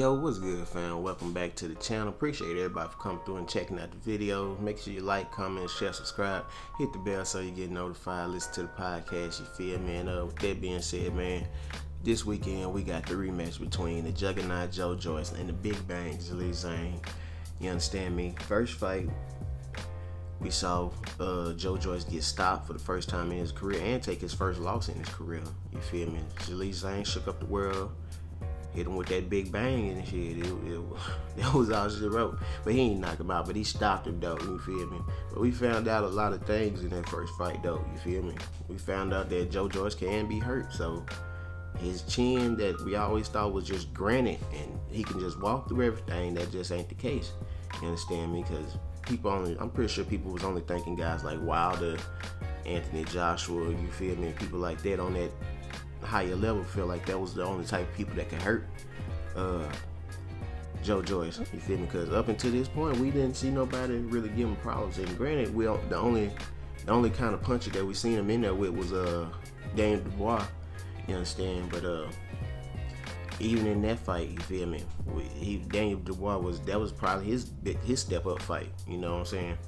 Yo, what's good, fam? Welcome back to the channel. Appreciate everybody for coming through and checking out the video. Make sure you like, comment, share, subscribe, hit the bell so you get notified. Listen to the podcast, you feel me? And with that being said, man, this weekend we got the rematch between the Juggernaut Joe Joyce and the Big Bang Zhilei Zhang. You understand me? First fight, we saw Joe Joyce get stopped for the first time in his career and take his first loss in his career. You feel me? Zhilei Zhang shook up the world. Hit him with that big bang and shit. That was all she wrote. But he ain't knock him out, but he stopped him though, you feel me? But we found out a lot of things in that first fight though, you feel me? We found out that Joe Joyce can be hurt, so his chin that we always thought was just granite and he can just walk through everything, that just ain't the case. You understand me? Because I'm pretty sure people was only thinking guys like Wilder, Anthony Joshua, you feel me? People like that on that higher level feel like that was the only type of people that could hurt Joe Joyce, you feel me? Because up until this point we didn't see nobody really give him problems. And granted, the only kind of puncher that we seen him in there with was Daniel Dubois, you understand? But even in that fight, you feel me, Daniel Dubois was probably his step up fight, you know what I'm saying?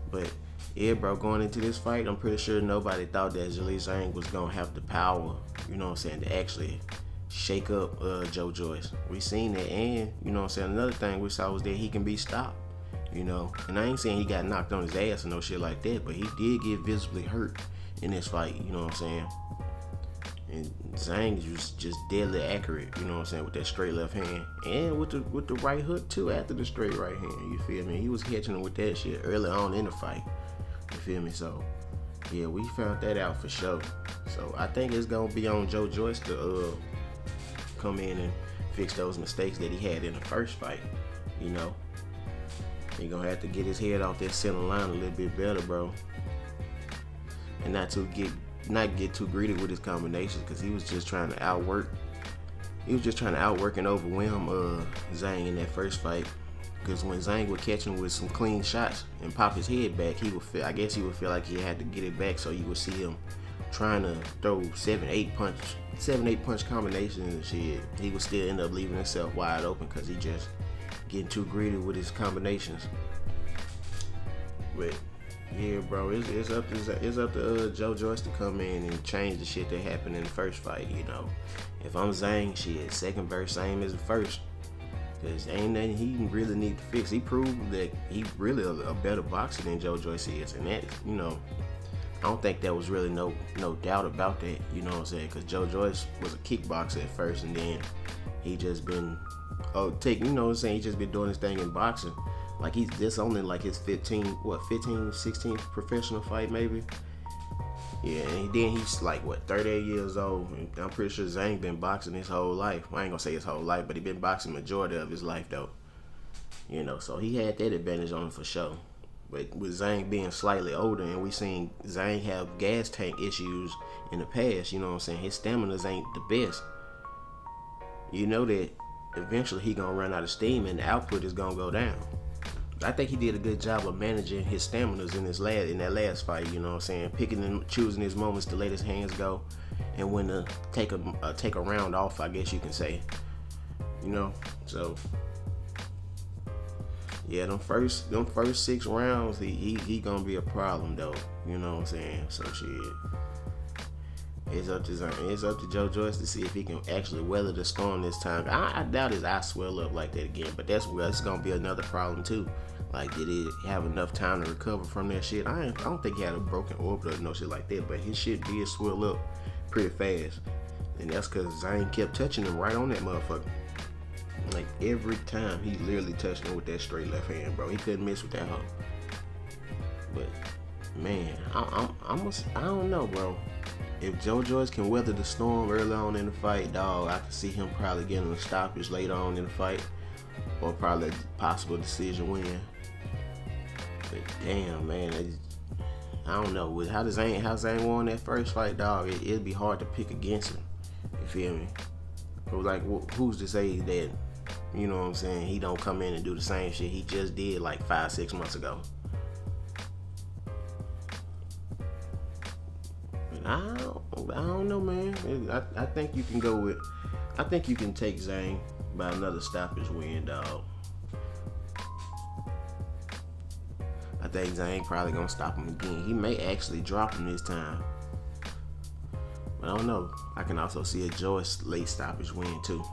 But yeah, bro, going into this fight, I'm pretty sure nobody thought that Zhilei Zhang was going to have the power, you know what I'm saying, to actually shake up Joe Joyce. We seen that, and, you know what I'm saying, another thing we saw was that he can be stopped, you know. And I ain't saying he got knocked on his ass or no shit like that, but he did get visibly hurt in this fight, you know what I'm saying. And Zhang was just deadly accurate, you know what I'm saying, with that straight left hand. And with the right hook, too, after the straight right hand, you feel me? He was catching him with that shit early on in the fight. You feel me? So, yeah, we found that out for sure. So, I think it's going to be on Joe Joyce to come in and fix those mistakes that he had in the first fight, you know. He going to have to get his head off that center line a little bit better, bro. And not get too greedy with his combinations, because he was just trying to outwork. He was just trying to outwork and overwhelm Zhang in that first fight. Because when Zhang would catch him with some clean shots and pop his head back, he would feel like he had to get it back, so you would see him trying to throw 7-8 punch combinations and shit. He would still end up leaving himself wide open because he just getting too greedy with his combinations. But yeah, bro, it's up to Joe Joyce to come in and change the shit that happened in the first fight, you know. If I'm Zhang, shit, second verse same as the first. Because ain't nothing he really need to fix. He proved that he really a better boxer than Joe Joyce is. And that, you know, I don't think there was really no doubt about that, you know what I'm saying? Because Joe Joyce was a kickboxer at first, and then he just been, you know what I'm saying, he just been doing his thing in boxing. Like, this only like his 16th professional fight maybe? Yeah, and then he's like, 38 years old. And I'm pretty sure Zhang been boxing his whole life. Well, I ain't gonna say his whole life, but he been boxing majority of his life though. You know, so he had that advantage on him for sure. But with Zhang being slightly older, and we seen Zhang have gas tank issues in the past, you know what I'm saying, his staminas ain't the best. You know that eventually he gonna run out of steam and the output is gonna go down. I think he did a good job of managing his staminas in that last fight, you know what I'm saying? Picking and choosing his moments to let his hands go and when to take a round off, I guess you can say. You know? So yeah, them first 6 rounds, he gonna be a problem though. You know what I'm saying? So shit. It's up to Joe Joyce to see if he can actually weather the storm this time. I doubt his eyes swell up like that again, but that's gonna be another problem too. Like, did he have enough time to recover from that shit? I don't think he had a broken orbit or no shit like that, but his shit did swell up pretty fast. And that's because Zhang kept touching him right on that motherfucker. Like, every time he literally touched him with that straight left hand, bro. He couldn't miss with that hoe. But, man, I don't know, bro. If Joe Joyce can weather the storm early on in the fight, dog, I can see him probably getting a stoppage later on in the fight, or probably a possible decision win. But damn, man, I don't know. With how Zhang won that first fight, dog, it'd be hard to pick against him. You feel me? But like, who's to say that, you know what I'm saying, he don't come in and do the same shit he just did like 5-6 months ago? But I don't know, man. I think you can go with I think you can take Zhang by another stoppage win, dog. I think Zhang probably gonna stop him again. He may actually drop him this time. But I don't know. I can also see a Joyce late stoppage win too.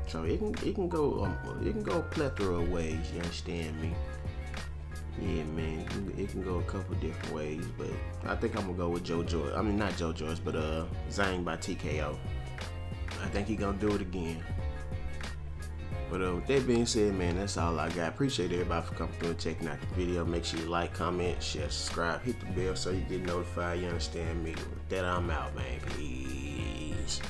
So it can go a plethora of ways. You understand me? Yeah, man. It can go a couple different ways, but I think I'm gonna go with Joe Joyce. I mean, not Joe Joyce, but Zhang by TKO. I think he gonna do it again. But with that being said, man, that's all I got. Appreciate everybody for coming through and checking out the video. Make sure you like, comment, share, subscribe, hit the bell so you get notified. You understand me? With that, I'm out, man. Peace.